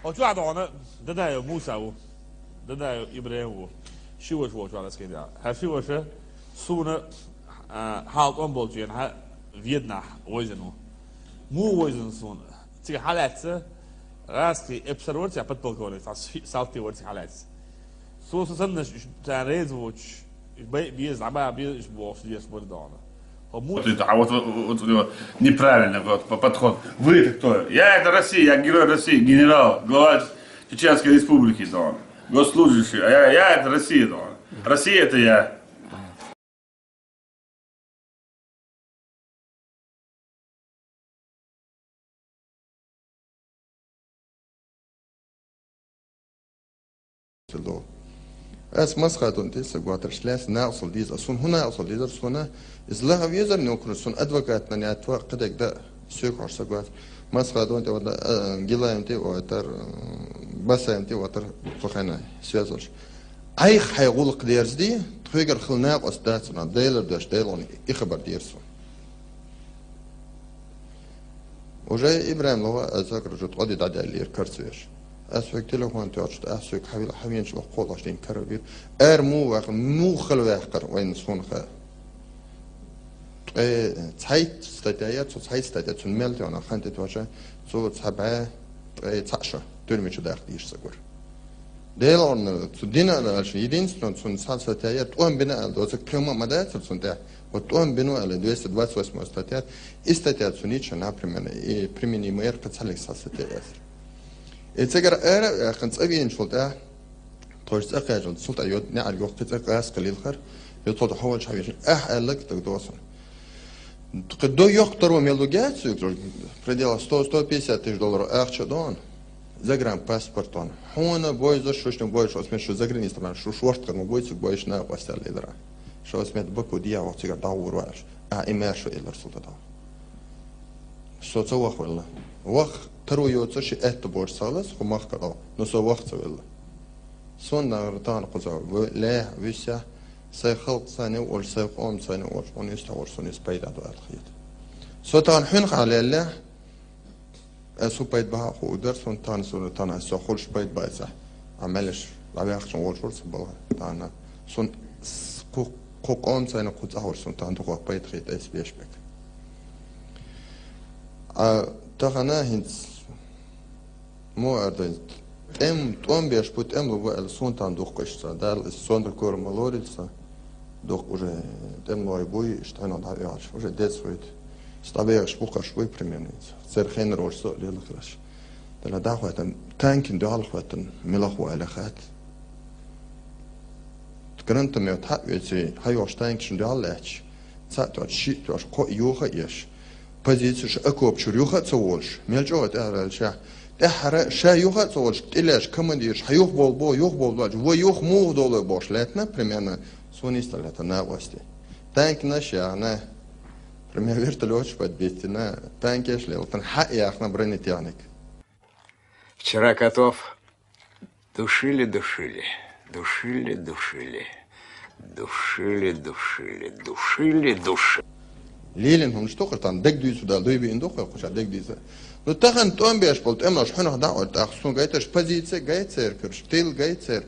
وشو أنا ده موسى ده إبراهيم شو وش على سكيدا هالشو وش سونا حالت أمبولجين ها فيتنا وزنه مو وزن سونا تيجي حالات راستي ابسر ورتي أبطل كوني سالتي ورتي حالات سو سنش تاريز وش بيز عبا بيز بوش ديش برضانا Вот неправильно подход. Вы это кто? Я это Россия, я герой России, генерал, глава Чеченской Республики, да. Госслужащий. А я это Россия, да. Россия это я. اس مسخاتون تيس قواتر شلاس ناصل ديز اصون هنا اصل ديز اصون ازلا ويزر نوكر سون ادفوكات نيا تو قدك دا سوق عرس قوات مسخاتون تي ودا جيلايم تي وتر بسام تي وتر فخنا سيازوش اي حيقول قديرز دي تفكر خلنا قصداتنا دايلر داش دايلون يخبر ديرسو وجاي ابراهيم لو اذكر جو تقضي دادا اللي كرتيش اسوق تليفون تاعت اسوق حبيبي شو قول عشان كربير مو خلو يحقر وين صون خ تحيت ستاتيات تحيت ستاتيات ملت انا خنت توجه سو تبع تعشى دول شو داخل ديش سكور ديلون تدينا على شيء يدين سون ستاتيات وين بنا دوز كلمه مدات سون ده وتوم بنو على 228 ستاتيات استاتيات سونيتش انا بريميني مير بتصلك ستاتيات التجار أنا كنت أبي نشلته توجد أقاجل سلطة يود نعرف وقت تقاس قليل خير يطلع حول شعبي أهلك تقدوسن تقدو يقدر وميلوجات سيقدر предела 100-150 тысяч долларов أخشى دون загран паспортон هون بويز شوشنا بويز شو اسمه شو زغرينيست طبعا شو شورت كان بويز بويز نا واسال إدرا شو اسمه بكو ديا وقت يقدر دور واش إيميل شو إلر سلطة دون شو تسوق ولا وقت ترو يوتش اتبور سالس خماخ كلا نسو وقت ولا سون رتان قزا لا ويسا سيخلق سنة ولا سيقوم سنة ولا ونستور سنة سبيد على الخيط سوتان حنق على الله سو بيد بها خودر سون تان سون تان سو خلش بيد بايسه عملش لابي اخشن ولا شورس بالله تانا سون قوم سنة قزا هور سون تان تو بيد خيط اس بيش بك تغنا هنس مو أردن توم بيش بوت لو السون تان دوخ قشتا دال السون الكور مالوريسا دوخ уже лой бой штайна да яш уже десвит стабееш бухар швой примерно церхен рорсо лел храш дала дахватан танкин дал хватан милаху ala khat تكرنت ميت حق يجي هايوش تانكشن دال لاتش ساتوش شي توش قو يوخا يش позиция أكوب شريوخة تصولش ميلجوت أهل شا تحرق شا يوخة تصولش تلاش كمانديرش حيوخ بول يوخ بول ويوخ مو دولة باش لاتنا примерно سونيست لاتنا ناوستي تانك ناشا أنا примерно вертолёт подбитина танкеш летан حق يا أخنا برنت يعني Вчера котов душили. ليلن هم شتوقر تان دق دويسو دا دويبي اندوخ يقوش دق دويسو نو تخن توم بيش بولت املاش حنو دعوة تاخصون قايتش позиция قايت سير كرش تيل قايت سير